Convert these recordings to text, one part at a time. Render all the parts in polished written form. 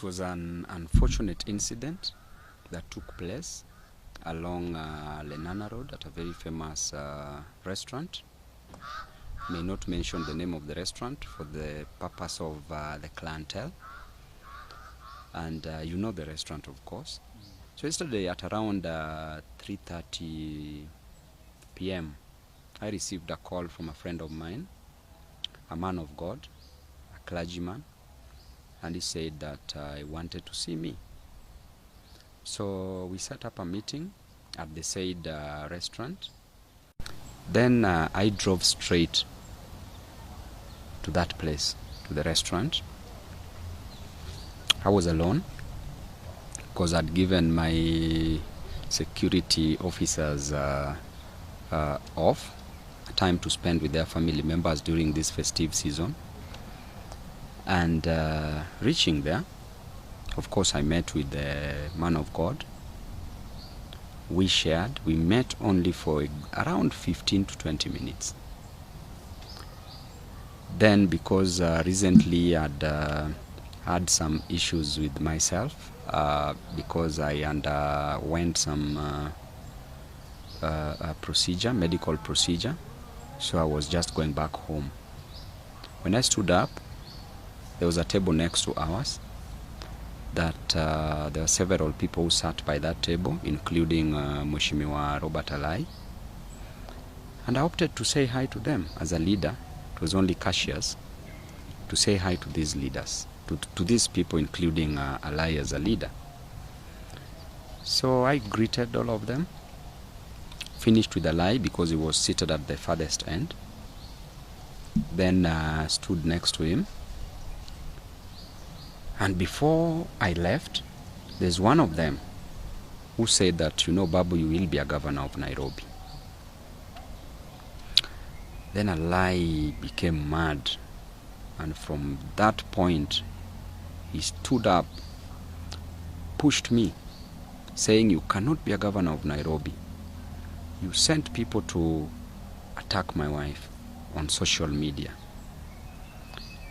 was an unfortunate incident that took place along Lenana Road at a very famous restaurant. May not mention the name of the restaurant for the purpose of the clientele. And you know the restaurant, of course. So yesterday at around 3:30 p.m., I received a call from a friend of mine, a man of God, a clergyman, and he said that he wanted to see me. So we set up a meeting at the said restaurant. Then I drove straight to that place, to the restaurant. I was alone because I'd given my security officers off, time to spend with their family members during this festive season. And reaching there, of course, I met with the man of God. We shared. We met only for around 15 to 20 minutes. Then, because recently I'd had some issues with myself, because I underwent some procedure, medical procedure, so I was just going back home. When I stood up, there was a table next to ours that there were several people who sat by that table, including Mheshimiwa Robert Alai. And I opted to say hi to them as a leader. It was only cashiers to say hi to these leaders, to these people, including Alai as a leader. So I greeted all of them, finished with Alai because he was seated at the farthest end. Then stood next to him. And before I left, there's one of them who said that, you know, Babu, you will be a governor of Nairobi. Then Alai became mad. And from that point, he stood up, pushed me, saying, you cannot be a governor of Nairobi. You sent people to attack my wife on social media.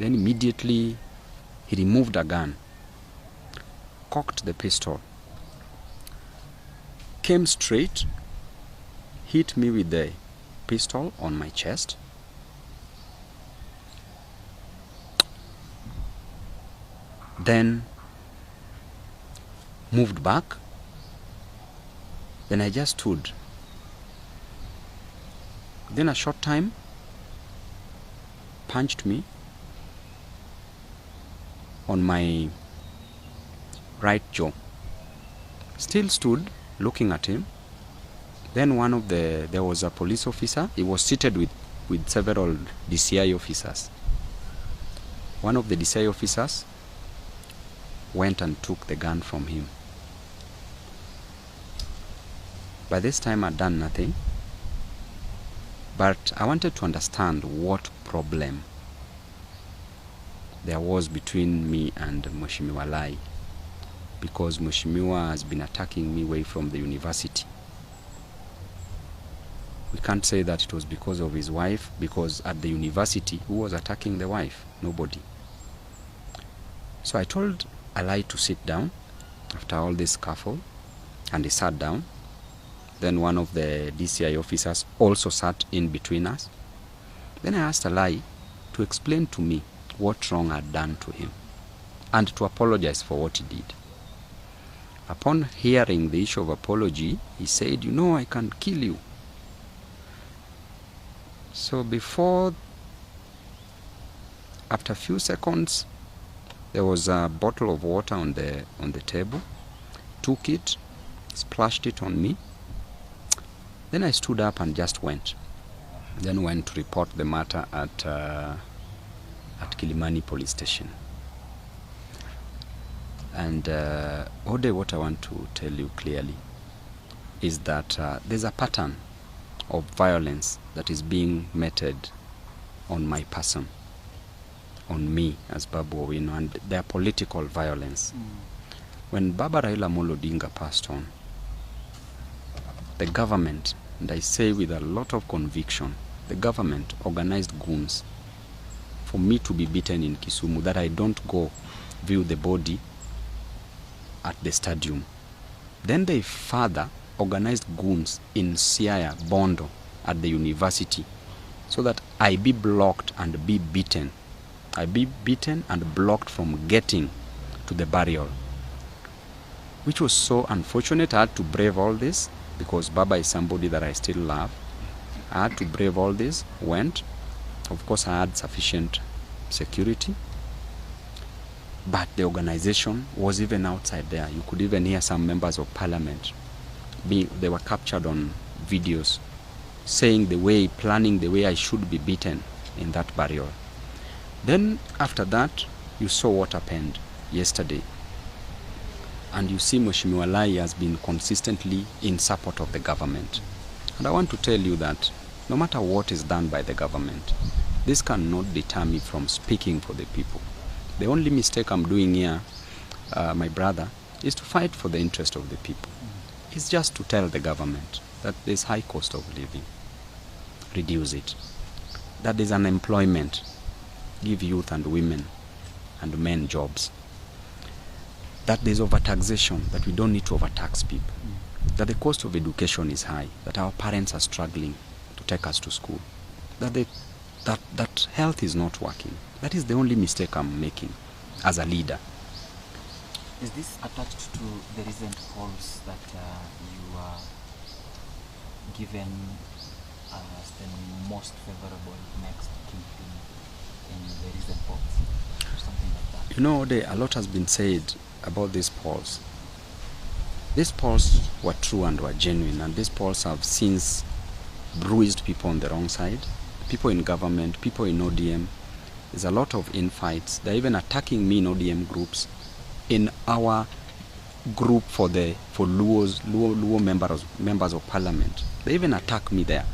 Then immediately, he removed a gun, cocked the pistol, came straight, hit me with the pistol on my chest. Then moved back. Then I just stood. Then a short time, punched me on my right jaw. Still stood looking at him. Then there was a police officer. He was seated with several DCI officers. One of the DCI officers went and took the gun from him. By this time I'd done nothing, but I wanted to understand what problem there was between me and Mheshimiwa Alai, because Mheshimiwa has been attacking me away from the university. We can't say that it was because of his wife, because at the university, who was attacking the wife? Nobody. So I told Alai to sit down after all this scuffle, and he sat down. Then one of the DCI officers also sat in between us. Then I asked Alai to explain to me what wrong I'd done to him and to apologize for what he did. Upon hearing the issue of apology, he said, you know, I can kill you. So after a few seconds, there was a bottle of water on the table. Took it, splashed it on me. Then I stood up and just went. Then went to report the matter at Kilimani police station. And Ode, what I want to tell you clearly is that there's a pattern of violence that is being meted on my person, on me as Babu Owino, and their political violence. When Baba Raila Amolo Odinga passed on, the government, and I say with a lot of conviction, the government organized goons for me to be beaten in Kisumu, that I don't go view the body at the stadium. Then they further organized goons in Siaya, Bondo, at the university, so that I be blocked and be beaten. I be beaten and blocked from getting to the burial, which was so unfortunate. I had to brave all this because Baba is somebody that I still love. I had to brave all this, went. Of course, I had sufficient security, but the organization was even outside there. You could even hear some members of parliament. They were captured on videos saying planning the way I should be beaten in that burial. Then after that, you saw what happened yesterday. And you see Mheshimiwa Alai has been consistently in support of the government. And I want to tell you that no matter what is done by the government, this cannot deter me from speaking for the people. The only mistake I'm doing here, my brother, is to fight for the interest of the people. It's just to tell the government that there's high cost of living, reduce it. That there's unemployment, give youth and women and men jobs. That there's overtaxation, that we don't need to overtax people. That the cost of education is high, that our parents are struggling to take us to school. That health is not working. That is the only mistake I'm making as a leader. Is this attached to the recent polls that you are given as the most favorable next kingpin in the recent polls, or something like that? You know, a lot has been said about these polls. These polls were true and were genuine, and these polls have since bruised people on the wrong side, people in government, people in ODM. There's a lot of infights. They're even attacking me in ODM groups. In our group for Luo members of parliament, they even attack me there,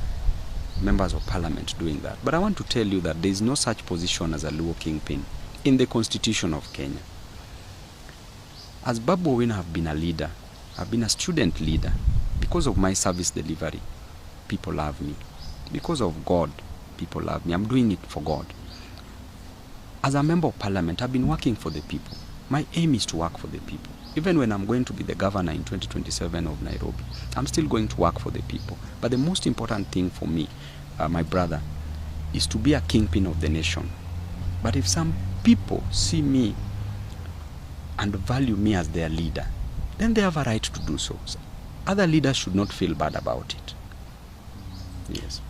members of parliament doing that. But I want to tell you that there is no such position as a Luo kingpin in the constitution of Kenya. As Babu Owino, have been a leader, I've been a student leader. Because of my service delivery, people love me. Because of God, people love me. I'm doing it for God. As a member of parliament, I've been working for the people. My aim is to work for the people. Even when I'm going to be the governor in 2027 of Nairobi, I'm still going to work for the people. But the most important thing for me, my brother, is to be a kingpin of the nation. But if some people see me and value me as their leader, then they have a right to do so. Other leaders should not feel bad about it. Yes.